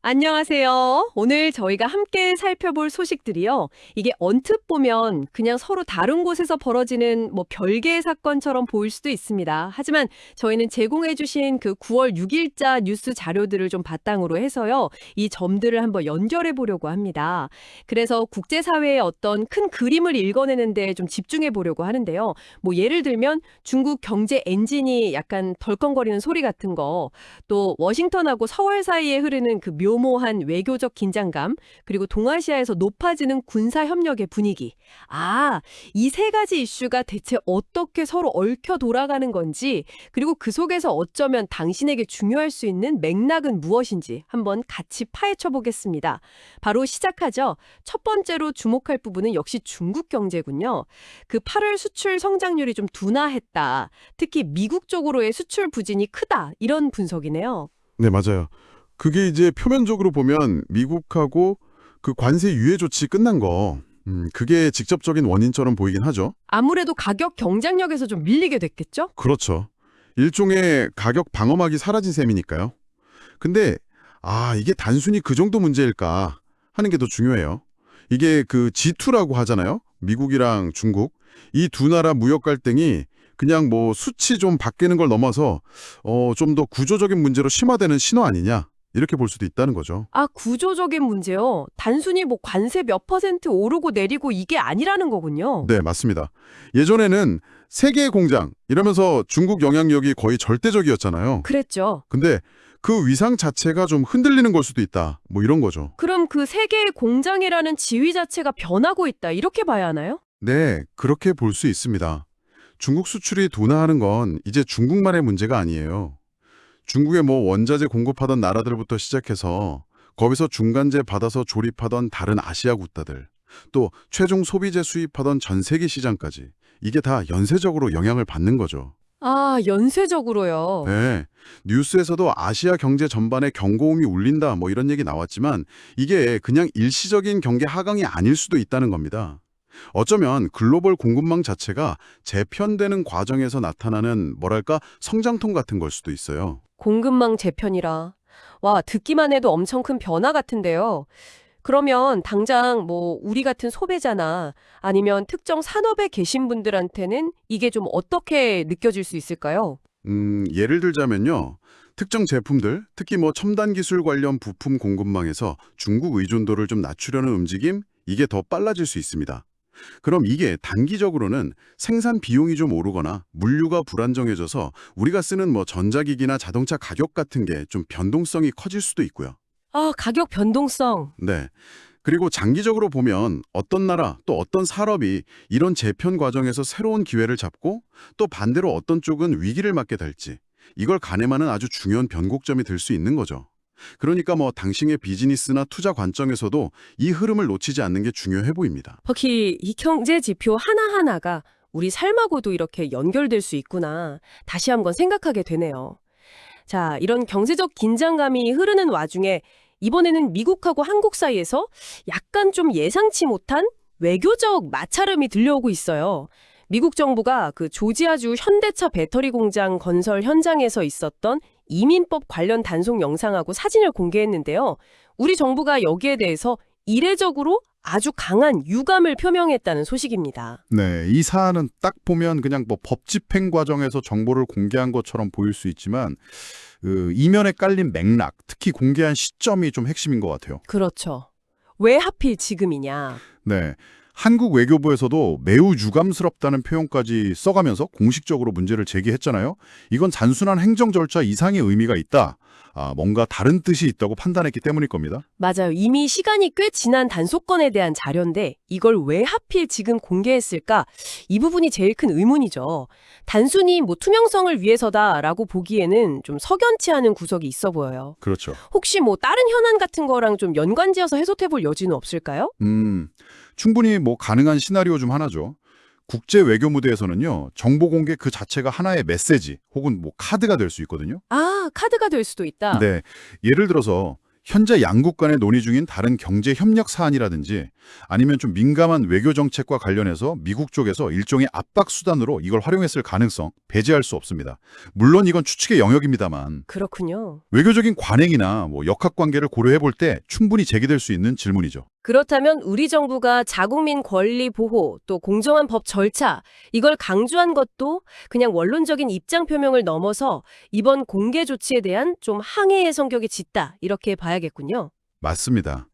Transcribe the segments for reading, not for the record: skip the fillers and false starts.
안녕하세요. 오늘 저희가 함께 살펴볼 소식들이요. 이게 언뜻 보면 그냥 서로 다른 곳에서 벌어지는 별개의 사건처럼 보일 수도 있습니다. 하지만 저희는 제공해주신 그 9월 6일자 뉴스 자료들을 좀 바탕으로 해서요. 이 점들을 한번 연결해 보려고 합니다. 그래서 국제사회의 어떤 큰 그림을 읽어내는데 좀 집중해 보려고 하는데요. 예를 들면 중국 경제 엔진이 약간 덜컹거리는 소리 같은 거, 또 워싱턴하고 서울 사이에 흐르는 그 묘모한 외교적 긴장감, 그리고 동아시아에서 높아지는 군사 협력의 분위기. 이 세 가지 이슈가 대체 어떻게 서로 얽혀 돌아가는 건지, 그리고 그 속에서 어쩌면 당신에게 중요할 수 있는 맥락은 무엇인지 한번 같이 파헤쳐 보겠습니다. 바로 시작하죠. 첫 번째로 주목할 부분은 역시 중국 경제군요. 그 8월 수출 성장률이 좀 둔화했다. 특히 미국 쪽으로의 수출 부진이 크다. 이런 분석이네요. 네, 맞아요. 그게 이제 표면적으로 보면 미국하고 그 관세 유예 조치 끝난 거, 그게 직접적인 원인처럼 보이긴 하죠. 아무래도 가격 경쟁력에서 좀 밀리게 됐겠죠? 그렇죠. 일종의 가격 방어막이 사라진 셈이니까요. 근데, 이게 단순히 그 정도 문제일까 하는 게 더 중요해요. 이게 그 G2라고 하잖아요. 미국이랑 중국. 이 두 나라 무역 갈등이 그냥 수치 좀 바뀌는 걸 넘어서 좀 더 구조적인 문제로 심화되는 신호 아니냐. 이렇게 볼 수도 있다는 거죠. 구조적인 문제요. 단순히 관세 몇 퍼센트 오르고 내리고 이게 아니라는 거군요. 네, 맞습니다. 예전에는 세계의 공장 이러면서 중국 영향력이 거의 절대적이었잖아요. 그랬죠. 근데 그 위상 자체가 좀 흔들리는 걸 수도 있다. 이런 거죠. 그럼 그 세계의 공장이라는 지위 자체가 변하고 있다. 이렇게 봐야 하나요? 네, 그렇게 볼 수 있습니다. 중국 수출이 둔화하는 건 이제 중국만의 문제가 아니에요. 중국의 원자재 공급하던 나라들부터 시작해서 거기서 중간재 받아서 조립하던 다른 아시아 국가들, 또 최종 소비재 수입하던 전 세계 시장까지 이게 다 연쇄적으로 영향을 받는 거죠. 연쇄적으로요. 네, 뉴스에서도 아시아 경제 전반에 경고음이 울린다 이런 얘기 나왔지만 이게 그냥 일시적인 경기 하강이 아닐 수도 있다는 겁니다. 어쩌면 글로벌 공급망 자체가 재편되는 과정에서 나타나는 성장통 같은 걸 수도 있어요. 공급망 재편이라. 와, 듣기만 해도 엄청 큰 변화 같은데요. 그러면 당장 우리 같은 소비자나 아니면 특정 산업에 계신 분들한테는 이게 좀 어떻게 느껴질 수 있을까요? 예를 들자면요. 특정 제품들, 특히 첨단 기술 관련 부품 공급망에서 중국 의존도를 좀 낮추려는 움직임, 이게 더 빨라질 수 있습니다. 그럼 이게 단기적으로는 생산 비용이 좀 오르거나 물류가 불안정해져서 우리가 쓰는 전자기기나 자동차 가격 같은 게 좀 변동성이 커질 수도 있고요. 가격 변동성. 네. 그리고 장기적으로 보면 어떤 나라 또 어떤 산업이 이런 재편 과정에서 새로운 기회를 잡고 또 반대로 어떤 쪽은 위기를 맞게 될지 이걸 가늠하는 아주 중요한 변곡점이 될 수 있는 거죠. 그러니까 당신의 비즈니스나 투자 관점에서도 이 흐름을 놓치지 않는 게 중요해 보입니다. 특히 이 경제 지표 하나하나가 우리 삶하고도 이렇게 연결될 수 있구나. 다시 한번 생각하게 되네요. 자, 이런 경제적 긴장감이 흐르는 와중에 이번에는 미국하고 한국 사이에서 약간 좀 예상치 못한 외교적 마찰음이 들려오고 있어요. 미국 정부가 그 조지아주 현대차 배터리 공장 건설 현장에서 있었던 이민법 관련 단속 영상하고 사진을 공개했는데요. 우리 정부가 여기에 대해서 이례적으로 아주 강한 유감을 표명했다는 소식입니다. 네, 이 사안은 딱 보면 그냥 법 집행 과정에서 정보를 공개한 것처럼 보일 수 있지만 이면에 깔린 맥락, 특히 공개한 시점이 좀 핵심인 것 같아요. 그렇죠. 왜 하필 지금이냐. 네, 한국 외교부에서도 매우 유감스럽다는 표현까지 써가면서 공식적으로 문제를 제기했잖아요. 이건 단순한 행정 절차 이상의 의미가 있다. 뭔가 다른 뜻이 있다고 판단했기 때문일 겁니다. 맞아요. 이미 시간이 꽤 지난 단속건에 대한 자료인데 이걸 왜 하필 지금 공개했을까? 이 부분이 제일 큰 의문이죠. 단순히 투명성을 위해서다라고 보기에는 좀 석연치 않은 구석이 있어 보여요. 그렇죠. 혹시 다른 현안 같은 거랑 좀 연관지어서 해석해 볼 여지는 없을까요? 충분히 가능한 시나리오 중 하나죠. 국제 외교 무대에서는요, 정보 공개 그 자체가 하나의 메시지 혹은 카드가 될 수 있거든요. 카드가 될 수도 있다. 네, 예를 들어서 현재 양국 간에 논의 중인 다른 경제 협력 사안이라든지 아니면 좀 민감한 외교 정책과 관련해서 미국 쪽에서 일종의 압박 수단으로 이걸 활용했을 가능성 배제할 수 없습니다. 물론 이건 추측의 영역입니다만 그렇군요. 외교적인 관행이나 역학 관계를 고려해 볼 때 충분히 제기될 수 있는 질문이죠. 그렇다면 우리 정부가 자국민 권리 보호 또 공정한 법 절차 이걸 강조한 것도 그냥 원론적인 입장 표명을 넘어서 이번 공개 조치에 대한 좀 항해의 성격이 짙다 이렇게 봐야겠군요. 맞습니다.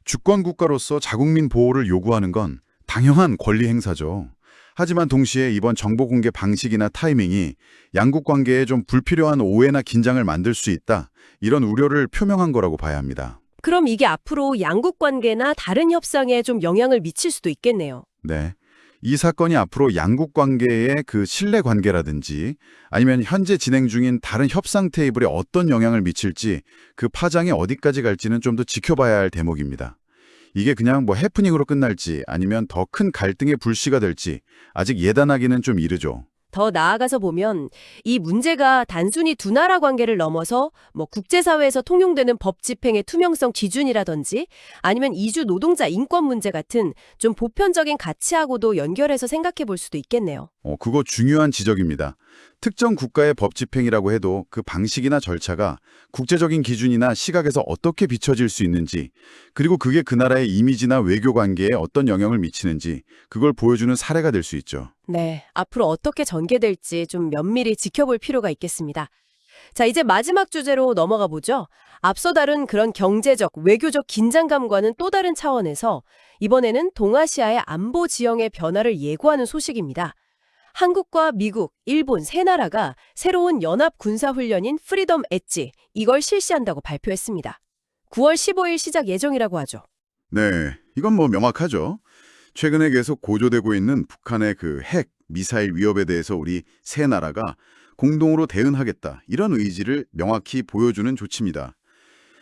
주권 국가로서 자국민 보호를 요구하는 건 당연한 권리 행사죠. 하지만 동시에 이번 정보 공개 방식이나 타이밍이 양국 관계에 좀 불필요한 오해나 긴장을 만들 수 있다. 이런 우려를 표명한 거라고 봐야 합니다. 그럼 이게 앞으로 양국 관계나 다른 협상에 좀 영향을 미칠 수도 있겠네요. 네. 이 사건이 앞으로 양국 관계의 그 신뢰 관계라든지 아니면 현재 진행 중인 다른 협상 테이블에 어떤 영향을 미칠지 그 파장이 어디까지 갈지는 좀 더 지켜봐야 할 대목입니다. 이게 그냥 해프닝으로 끝날지 아니면 더 큰 갈등의 불씨가 될지 아직 예단하기는 좀 이르죠. 더 나아가서 보면 이 문제가 단순히 두 나라 관계를 넘어서 국제사회에서 통용되는 법 집행의 투명성 기준이라든지 아니면 이주 노동자 인권 문제 같은 좀 보편적인 가치하고도 연결해서 생각해 볼 수도 있겠네요. 그거 중요한 지적입니다. 특정 국가의 법 집행이라고 해도 그 방식이나 절차가 국제적인 기준이나 시각에서 어떻게 비춰질 수 있는지, 그리고 그게 그 나라의 이미지나 외교 관계에 어떤 영향을 미치는지 그걸 보여주는 사례가 될 수 있죠. 네, 앞으로 어떻게 전개될지 좀 면밀히 지켜볼 필요가 있겠습니다. 자, 이제 마지막 주제로 넘어가 보죠. 앞서 다룬 그런 경제적, 외교적 긴장감과는 또 다른 차원에서 이번에는 동아시아의 안보 지형의 변화를 예고하는 소식입니다. 한국과 미국, 일본 세 나라가 새로운 연합 군사훈련인 프리덤 엣지, 이걸 실시한다고 발표했습니다. 9월 15일 시작 예정이라고 하죠. 네, 이건 명확하죠. 최근에 계속 고조되고 있는 북한의 그 핵, 미사일 위협에 대해서 우리 세 나라가 공동으로 대응하겠다, 이런 의지를 명확히 보여주는 조치입니다.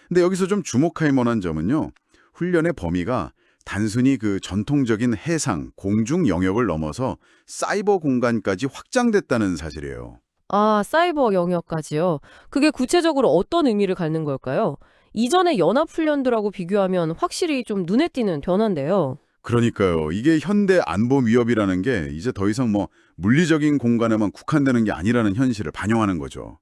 근데 여기서 좀 주목할 만한 점은요, 훈련의 범위가 단순히 그 전통적인 해상, 공중 영역을 넘어서 사이버 공간까지 확장됐다는 사실이에요. 아, 사이버 영역까지요. 그게 구체적으로 어떤 의미를 갖는 걸까요? 이전의 연합훈련들하고 비교하면 확실히 좀 눈에 띄는 변화인데요. 그러니까요. 이게 현대 안보 위협이라는 게 이제 더 이상 물리적인 공간에만 국한되는 게 아니라는 현실을 반영하는 거죠.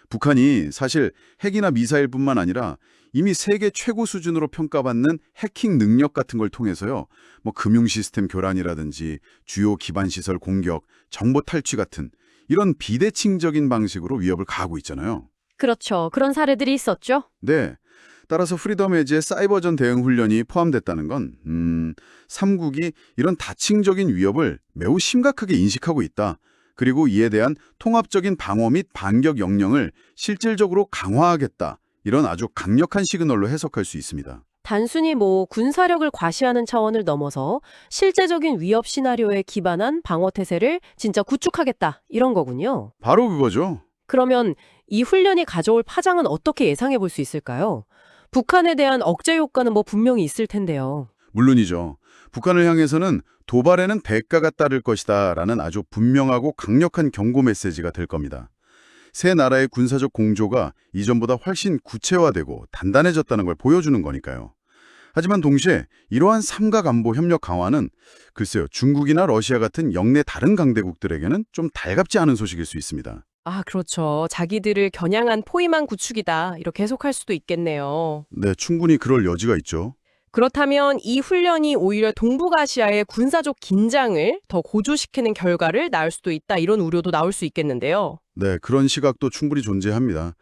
북한이 사실 핵이나 미사일뿐만 아니라 이미 세계 최고 수준으로 평가받는 해킹 능력 같은 걸 통해서요. 금융 시스템 교란이라든지 주요 기반 시설 공격, 정보 탈취 같은 이런 비대칭적인 방식으로 위협을 가하고 있잖아요. 그렇죠. 그런 사례들이 있었죠. 네. 따라서 프리덤 에지의 사이버전 대응 훈련이 포함됐다는 건 3국이 이런 다층적인 위협을 매우 심각하게 인식하고 있다. 그리고 이에 대한 통합적인 방어 및 반격 역량을 실질적으로 강화하겠다. 이런 아주 강력한 시그널로 해석할 수 있습니다. 단순히 군사력을 과시하는 차원을 넘어서 실제적인 위협 시나리오에 기반한 방어 태세를 진짜 구축하겠다. 이런 거군요. 바로 그거죠. 그러면 이 훈련이 가져올 파장은 어떻게 예상해 볼 수 있을까요? 북한에 대한 억제 효과는 분명히 있을 텐데요. 물론이죠. 북한을 향해서는 도발에는 대가가 따를 것이다 라는 아주 분명하고 강력한 경고 메시지가 될 겁니다. 세 나라의 군사적 공조가 이전보다 훨씬 구체화되고 단단해졌다는 걸 보여주는 거니까요. 하지만 동시에 이러한 삼각 안보 협력 강화는 글쎄요, 중국이나 러시아 같은 영내 다른 강대국들에게는 좀 달갑지 않은 소식일 수 있습니다. 아, 그렇죠. 자기들을 겨냥한 포위망 구축이다. 이렇게 해석할 수도 있겠네요. 네, 충분히 그럴 여지가 있죠. 그렇다면 이 훈련이 오히려 동북아시아의 군사적 긴장을 더 고조시키는 결과를 낳을 수도 있다. 이런 우려도 나올 수 있겠는데요. 네, 그런 시각도 충분히 존재합니다.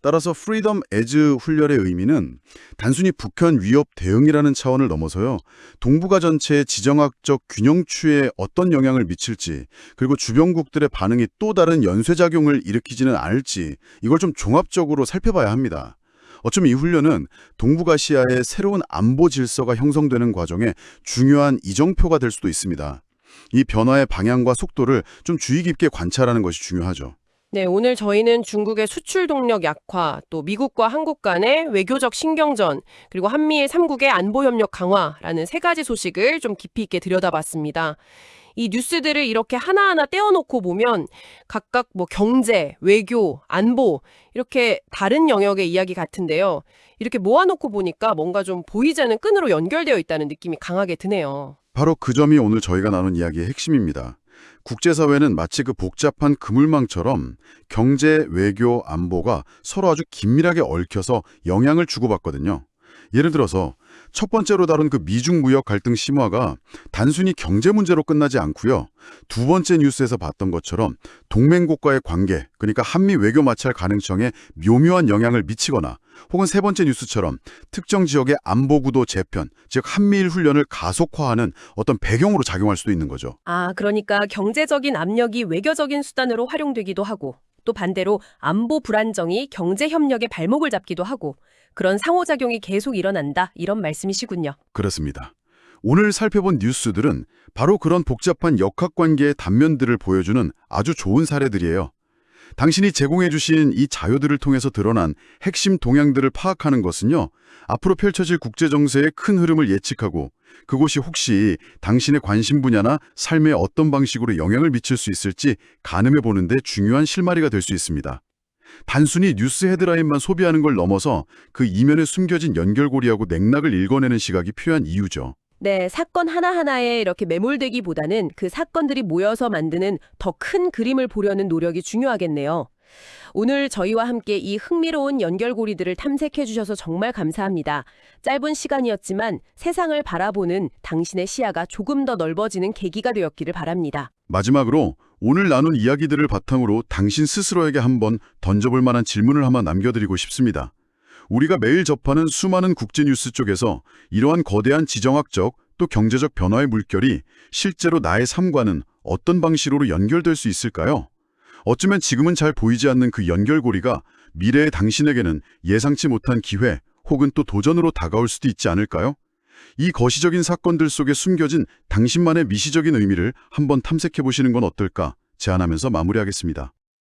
따라서 프리덤 에즈 훈련의 의미는 단순히 북한 위협 대응이라는 차원을 넘어서요. 동북아 전체의 지정학적 균형추에 어떤 영향을 미칠지, 그리고 주변국들의 반응이 또 다른 연쇄작용을 일으키지는 않을지 이걸 좀 종합적으로 살펴봐야 합니다. 어쩌면 이 훈련은 동북아시아의 새로운 안보 질서가 형성되는 과정에 중요한 이정표가 될 수도 있습니다. 이 변화의 방향과 속도를 좀 주의 깊게 관찰하는 것이 중요하죠. 네, 오늘 저희는 중국의 수출 동력 약화, 또 미국과 한국 간의 외교적 신경전, 그리고 한미일 3국의 안보 협력 강화라는 세 가지 소식을 좀 깊이 있게 들여다봤습니다. 이 뉴스들을 이렇게 하나하나 떼어놓고 보면 각각 뭐 경제, 외교, 안보 이렇게 다른 영역의 이야기 같은데요. 이렇게 모아놓고 보니까 뭔가 좀 보이지 않는 끈으로 연결되어 있다는 느낌이 강하게 드네요. 바로 그 점이 오늘 저희가 나눈 이야기의 핵심입니다. 국제사회는 마치 그 복잡한 그물망처럼 경제, 외교, 안보가 서로 아주 긴밀하게 얽혀서 영향을 주고받거든요. 예를 들어서 첫 번째로 다룬 그 미중 무역 갈등 심화가 단순히 경제 문제로 끝나지 않고요. 두 번째 뉴스에서 봤던 것처럼 동맹국과의 관계, 그러니까 한미 외교 마찰 가능성에 묘묘한 영향을 미치거나 혹은 세 번째 뉴스처럼 특정 지역의 안보 구도 재편, 즉 한미일 훈련을 가속화하는 어떤 배경으로 작용할 수도 있는 거죠. 아, 그러니까 경제적인 압력이 외교적인 수단으로 활용되기도 하고 또 반대로 안보 불안정이 경제 협력의 발목을 잡기도 하고 그런 상호작용이 계속 일어난다 이런 말씀이시군요. 그렇습니다. 오늘 살펴본 뉴스들은 바로 그런 복잡한 역학관계의 단면들을 보여주는 아주 좋은 사례들이에요. 당신이 제공해 주신 이 자료들을 통해서 드러난 핵심 동향들을 파악하는 것은요. 앞으로 펼쳐질 국제정세의 큰 흐름을 예측하고 그곳이 혹시 당신의 관심 분야나 삶에 어떤 방식으로 영향을 미칠 수 있을지 가늠해 보는 데 중요한 실마리가 될 수 있습니다. 단순히 뉴스 헤드라인만 소비하는 걸 넘어서 그 이면에 숨겨진 연결고리하고 맥락을 읽어내는 시각이 필요한 이유죠. 네, 사건 하나하나에 이렇게 매몰되기보다는 그 사건들이 모여서 만드는 더 큰 그림을 보려는 노력이 중요하겠네요. 오늘 저희와 함께 이 흥미로운 연결고리들을 탐색해 주셔서 정말 감사합니다. 짧은 시간이었지만 세상을 바라보는 당신의 시야가 조금 더 넓어지는 계기가 되었기를 바랍니다. 마지막으로 오늘 나눈 이야기들을 바탕으로 당신 스스로에게 한번 던져볼 만한 질문을 하나 남겨드리고 싶습니다. 우리가 매일 접하는 수많은 국제뉴스 쪽에서 이러한 거대한 지정학적 또 경제적 변화의 물결이 실제로 나의 삶과는 어떤 방식으로 연결될 수 있을까요? 어쩌면 지금은 잘 보이지 않는 그 연결고리가 미래의 당신에게는 예상치 못한 기회 혹은 또 도전으로 다가올 수도 있지 않을까요? 이 거시적인 사건들 속에 숨겨진 당신만의 미시적인 의미를 한번 탐색해 보시는 건 어떨까 제안하면서 마무리하겠습니다.